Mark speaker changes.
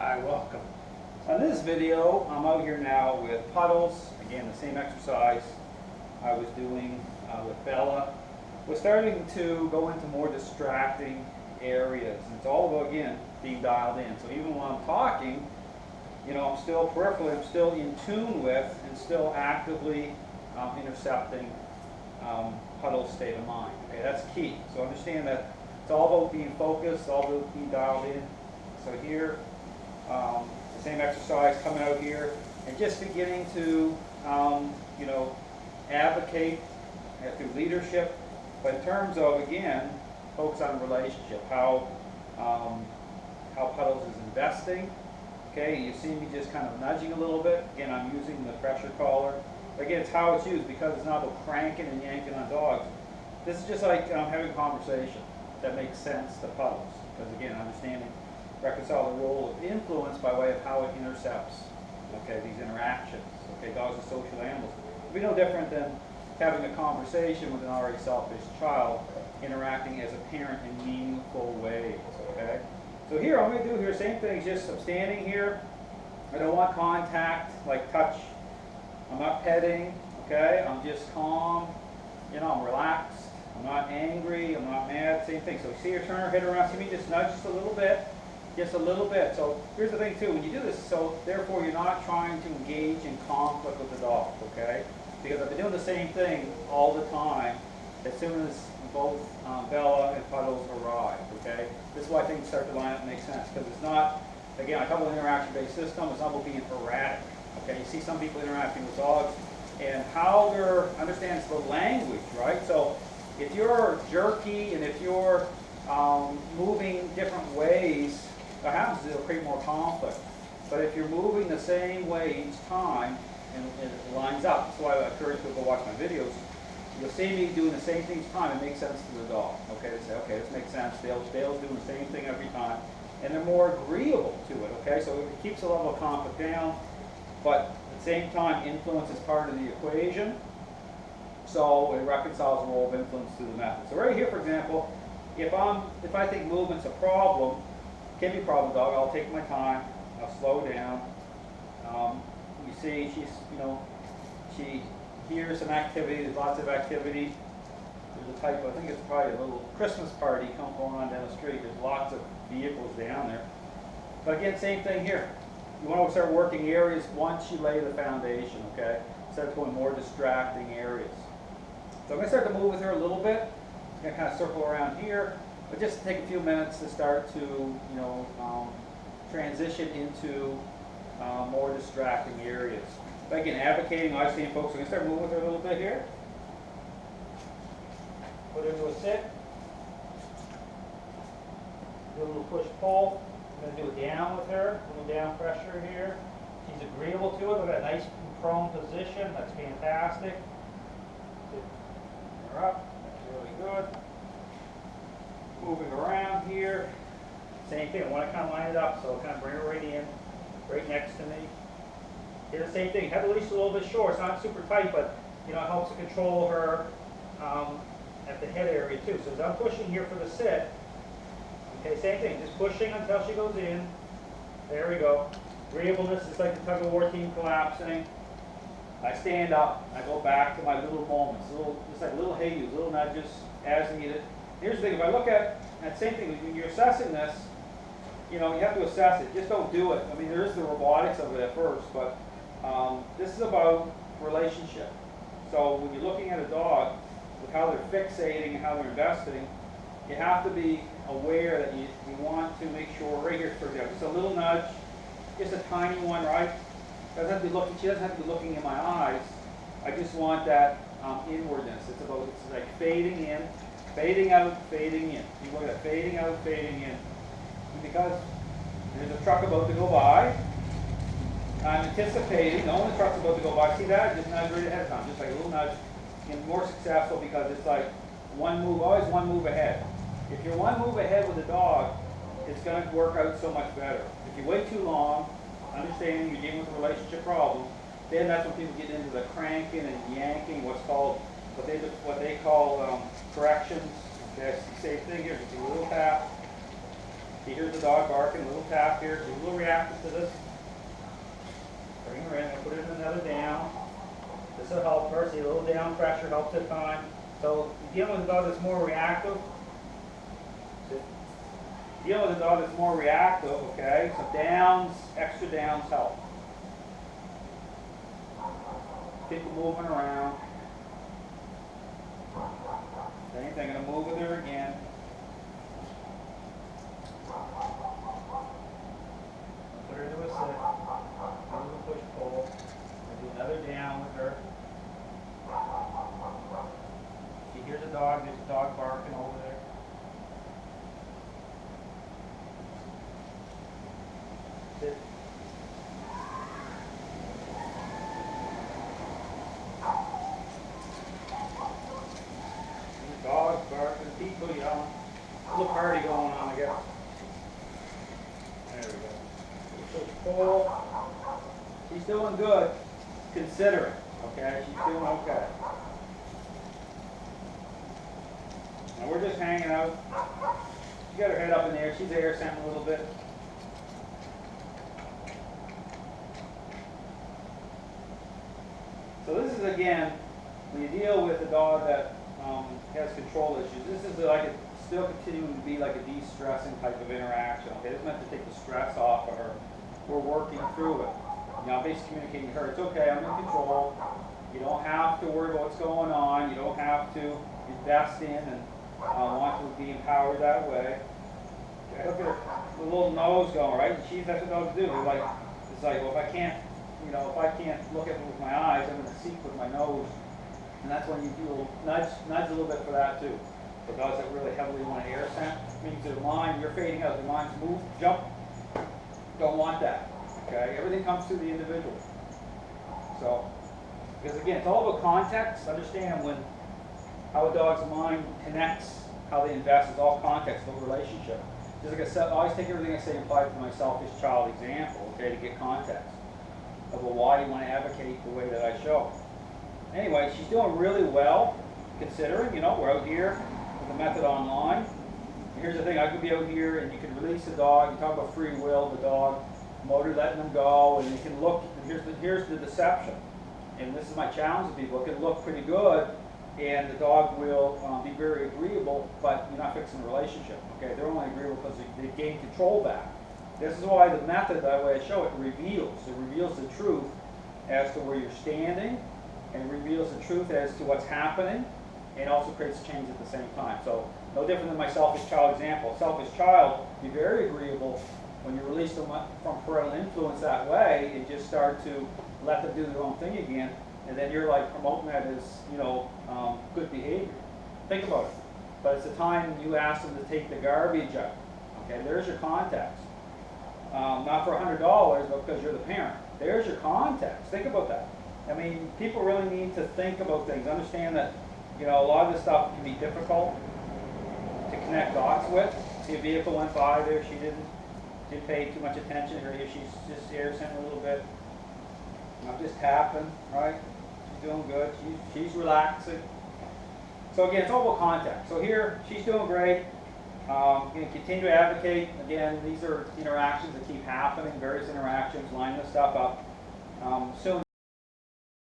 Speaker 1: Hi, welcome. On this video, I'm out here now with Puddles. Again, the same exercise I was doing with Bella. We're starting to go into more distracting areas. It's all about, again, being dialed in. So even when I'm talking, I'm still peripherally, I'm still in tune with and still actively intercepting Puddles' state of mind. Okay, that's key. So understand that it's all about being focused, all about being dialed in. So here, the same exercise coming out here and just beginning to, advocate through leadership. But in terms of, again, focus on relationship, how Puddles is investing. Okay, you see me just kind of nudging a little bit. Again, I'm using the pressure collar. Again, it's how it's used because it's not about cranking and yanking on dogs. This is just like having a conversation that makes sense to Puddles. Because again, understanding, reconcile the role of influence by way of how it intercepts, okay, these interactions. Okay, dogs are social animals. It'd be no different than having a conversation with an already selfish child interacting as a parent in meaningful ways, okay? So here, I'm going to do here, same thing, just I'm standing here. I don't want contact, like touch. I'm not petting, okay? I'm just calm, I'm relaxed. I'm not angry, I'm not mad, same thing. So see her turn her head around, see me just nudge just a little bit. Just a little bit. So here's the thing too, when you do this, so therefore you're not trying to engage in conflict with the dog, okay? Because I've been doing the same thing all the time as soon as both Bella and Puddles arrive, okay? This is why things start to line up and make sense, because it's not, again, a couple of interaction-based system, it's not about being erratic, okay? You see some people interacting with dogs and how they're, understands the language, right? So if you're jerky and if you're moving different ways, what happens is it'll create more conflict. But if you're moving the same way each time, and it lines up, that's why I encourage people to watch my videos, you'll see me doing the same thing each time, it makes sense to the dog. Okay, they say, okay, this makes sense, Dale's doing the same thing every time, and they're more agreeable to it, okay? So it keeps the level of conflict down, but at the same time, influence is part of the equation, so it reconciles the role of influence to the method. So right here, for example, if I think movement's a problem, can be a problem dog, I'll take my time, I'll slow down. You see she hears some activity, there's lots of activity. There's a type of, I think it's probably a little Christmas party going on down the street. There's lots of vehicles down there. But again, same thing here. You want to start working areas once you lay the foundation, okay? Instead of going more distracting areas. So I'm going to start to move with her a little bit. I'm going to kind of circle around here. But just take a few minutes to start to, transition into more distracting areas. But again, advocating, obviously, folks, we're going to start moving with her a little bit here. Put her into a sit. Do a little push-pull. I'm going to do a down with her, a little down pressure here. She's agreeable to it. Look at that nice prone position. That's fantastic. Her up. That's really good. Moving around here, same thing. I want to kind of line it up, so I'll kind of bring her right in, right next to me. Here, the same thing. Have the leash a little bit short. It's not super tight, but it helps to control her at the head area too. So as I'm pushing here for the sit, okay, same thing. Just pushing until she goes in. There we go. Agreeableness is like the tug of war team collapsing. I stand up. I go back to my little moments, just like little hey-yous, little nudges as needed. Here's the thing, if I look at that same thing, when you're assessing this, you have to assess it. Just don't do it. I mean, there is the robotics of it at first, but this is about relationship. So when you're looking at a dog, with how they're fixating and how they're investing, you have to be aware that you want to make sure, right here, for example, just a little nudge, just a tiny one, right? Doesn't have to be looking, she doesn't have to be looking in my eyes. I just want that inwardness. It's like fading in. Fading out, fading in. You look at fading out, fading in. Because there's a truck about to go by, I'm anticipating, knowing the truck's about to go by. See that? Just nudge right ahead of time, just like a little nudge. And more successful because it's like one move, always one move ahead. If you're one move ahead with a dog, it's going to work out so much better. If you wait too long, understanding you're dealing with a relationship problem, then that's when people get into the cranking and yanking, what they call corrections. Okay, same thing here. Just a little tap. See, here's the dog barking, a little tap here. She's a little reactive to this. Bring her in, and put her in another down. This will help her. See, a little down pressure helps at time. So you're dealing with a dog that's more reactive. Dealing with a dog that's more reactive, okay? So downs, extra downs help. Keep moving around. Same thing, I'm going to move with her again. Put her into a sit. Move and push pull. Do another down with her. She hears a dog, there's a dog barking over there. Sit. Dogs barking, people yelling. A little party going on, I guess. There we go. Push pull. She's doing good, considering. Okay, she's doing okay. Now we're just hanging out. She got her head up in the air. She's air scenting a little bit. So this is, again, when you deal with a dog that has control issues, this is like still continuing to be like a de-stressing type of interaction. Okay, it's meant to take the stress off of her. We're working through it. You know, I'm basically communicating to her, it's okay, I'm in control. You don't have to worry about what's going on. You don't have to invest in and want to be empowered that way. Okay, look at her, the little nose going, right? And that's what dogs do. They're like, it's like, well, if I can't, you know, if I can't look at it with my eyes, I'm going to seek with my nose. And that's when you do a little nudge a little bit for that too. For dogs that really heavily want to air scent, means their mind, you're fading out, their mind's move, jump, don't want that. Okay, everything comes through the individual. So, because again, it's all about context. Understand how a dog's mind connects, how they invest, is all context, no relationship. Just like I said, I always take everything I say and apply it to my selfish child example, okay, to get context of why you want to advocate the way that I show. Anyway, she's doing really well, considering, you know, we're out here with the method online. Here's the thing, I could be out here and you can release the dog, you talk about free will, the dog, motor letting them go, and you can look, and here's the deception. And this is my challenge to people, it can look pretty good, and the dog will be very agreeable, but you're not fixing the relationship, okay? They're only agreeable because they gain control back. This is why the method, that way I show it, reveals. It reveals the truth as to where you're standing, and reveals the truth as to what's happening, and also creates change at the same time. So, no different than my selfish child example. Selfish child, be very agreeable when you release them from parental influence that way, and just start to let them do their own thing again, and then you're like promoting that as, you know, good behavior. Think about it. But it's the time you ask them to take the garbage out. Okay, there's your context. Not for $100, but because you're the parent. There's your context. Think about that. I mean, people really need to think about things. Understand that, you know, a lot of this stuff can be difficult to connect dots with. See, a vehicle went by there, she didn't pay too much attention. Here she's just air scenting a little bit. I'm just tapping, right? She's doing good. She's relaxing. So again, it's all about context. So here, she's doing great. Going to continue to advocate. Again, these are interactions that keep happening, various interactions, lining this stuff up. Soon